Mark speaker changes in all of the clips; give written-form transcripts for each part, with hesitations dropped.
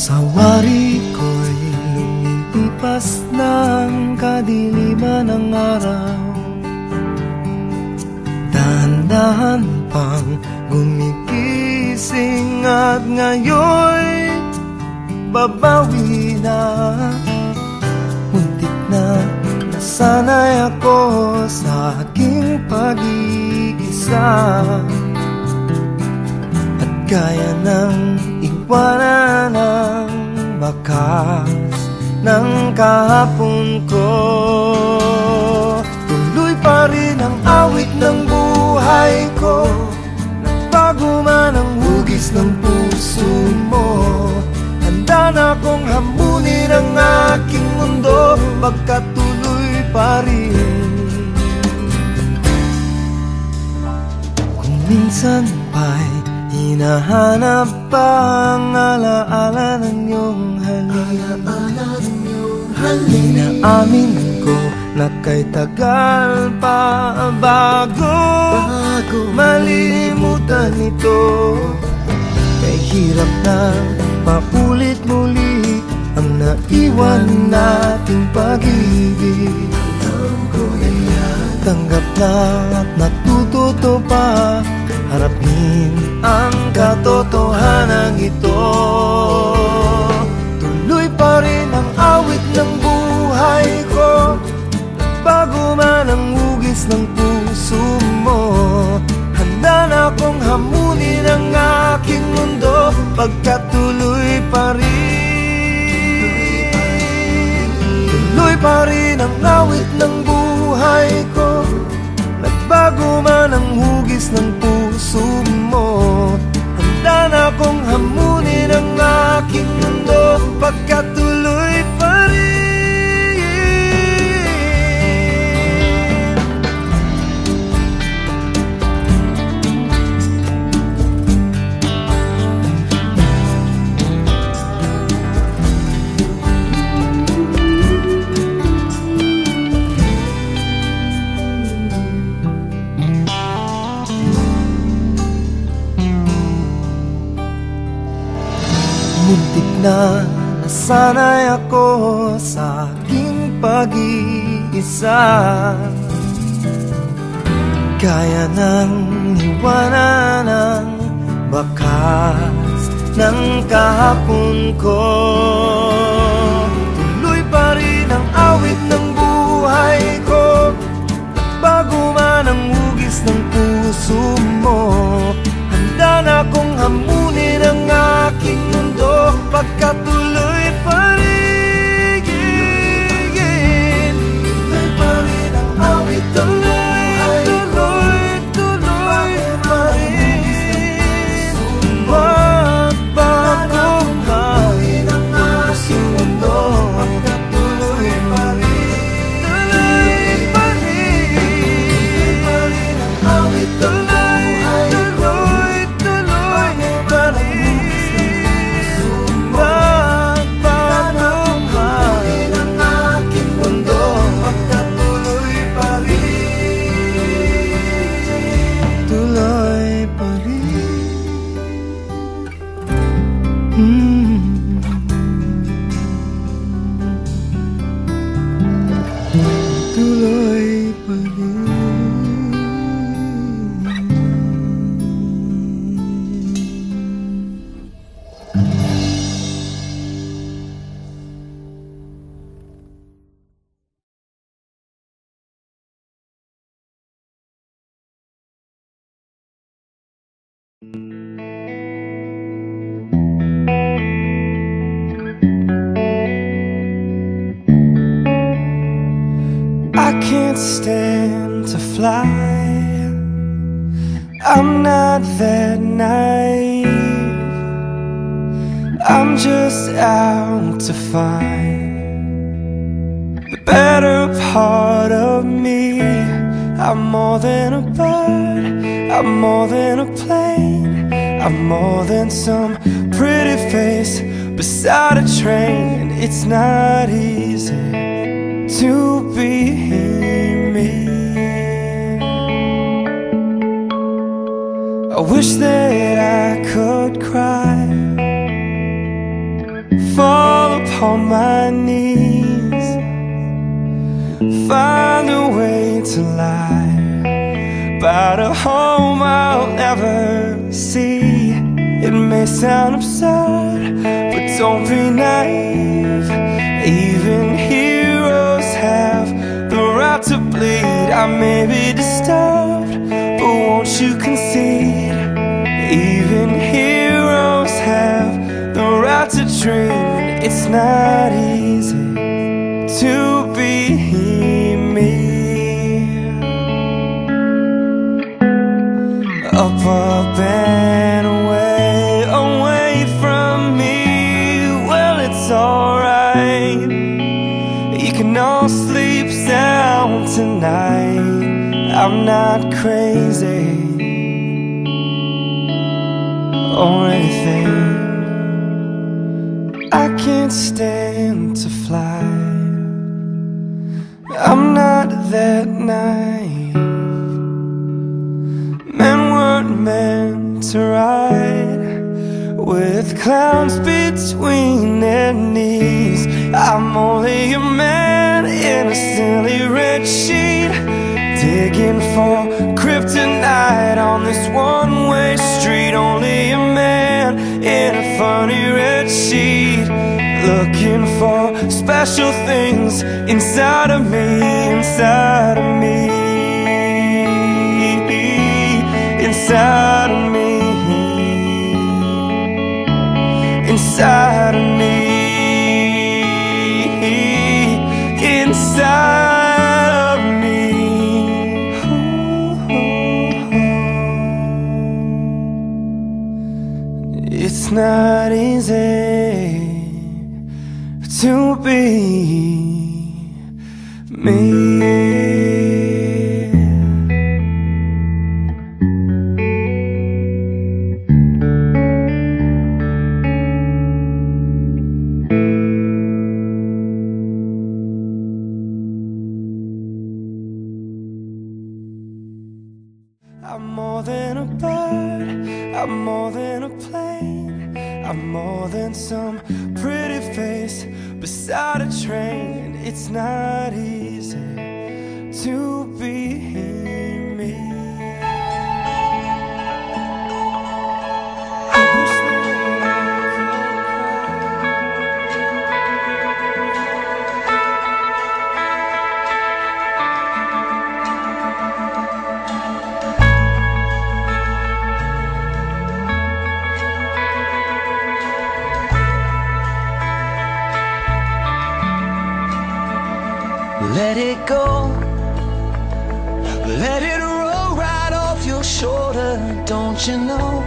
Speaker 1: Sa wari ko'y lumilipas ng kadiliman ng araw, dahan-dahan pang gumigising at ngayon'y babawi na. Muntik na nasanay ako sa aking pag-iisa, at kaya ng iwanan ang bakas ng kahapon ko. Tuloy pa rin ang awit ng buhay ko, nagbago man ang hugis ng puso mo. Handa na akong hamunin ang aking mundo, pagkatuloy pa rin. Kung minsan pa'y hinahanap pa ang alaala ng iyong halin, inaamin ko na kay tagal pa bago malimutan ito. Kay hirap na paulit muli ang naiwan nating pag-ibig. Tanggap na at natututo pa harapin ang katotohanan ito. Tuloy pa rin ang awit ng buhay ko, bago man ang hugis ng puso mo. Handa na akong hamunin ang aking mundo, pagkatuloy pa rin. Tuloy pa rin ang awit ng buhay ko, nagbago man ang hugis ng puso mo. Handa na akong hamunin ang aking mundo, pagkatuloy pa rin. Muntik na nasanay ako sa aking pag-iisa, kaya nang iwanan ang bakas ng kahapon ko. Tuloy pa rin ang awit ng buhay ko, bago man ang hugis ng puso mo. Handa na akong hamunin ang aking mundo, pagkatuloy pa rin. Tuloy pa rin ang awit ng buhay ko, tuloy pa rin. Magbago man ang aking mundo, pagkatuloy pa rin. Tuloy pa rin. Tuloy pa rin ang awit ng buhay ko, tuloy pa rin.
Speaker 2: I can't stand to fly, I'm not that naive. I'm just out to find the better part of me. I'm more than a bird, I'm more than a plane, I'm more than some pretty face beside a train. It's not easy to be me. I wish that I could cry on my knees, find a way to lie about a home I'll never see. It may sound absurd, but don't be naive. Even heroes have the right to bleed. I may be disturbed, but won't you concede? Even heroes have the right to dream. It's not easy to be me. Up and away, away from me. Well, it's alright, you can all sleep sound tonight. I'm not crazy or anything. I can't stand to fly. I'm not that naive. Men weren't meant to ride with clowns between their knees. I'm only a man in a silly red sheet, digging for kryptonite on this one-way street. Only a man in a funny red sheet, looking for special things inside of me, inside of me, inside of me, inside of me, inside of me. It's not easy to be me. I'm more than a bird, I'm more than a plane, I'm more than some pretty face beside a train. It's not easy to be me.
Speaker 3: Let it go, let it roll right off your shoulder. Don't you know,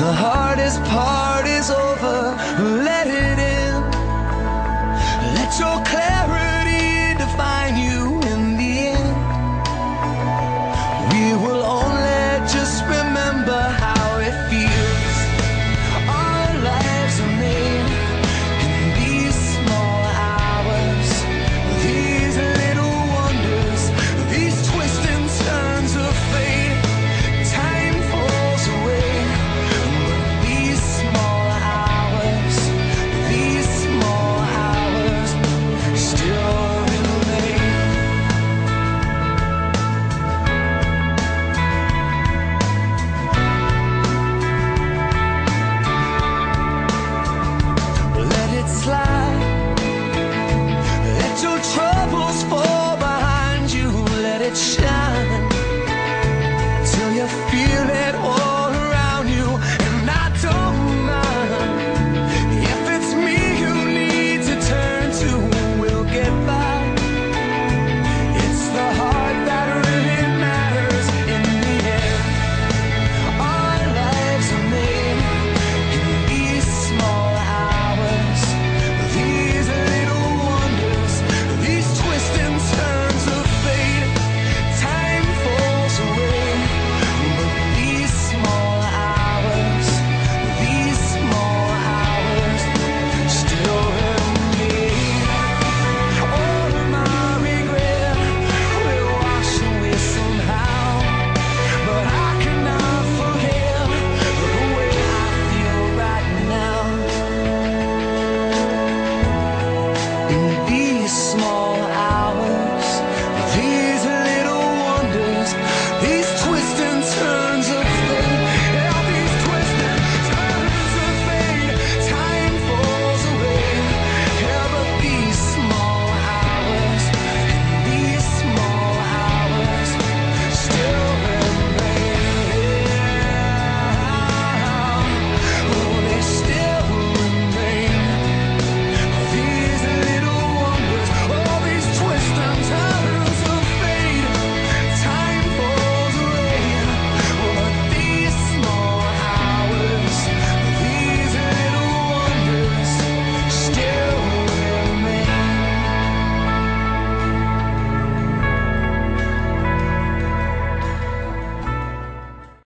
Speaker 3: the hardest part is over. Let it in, let your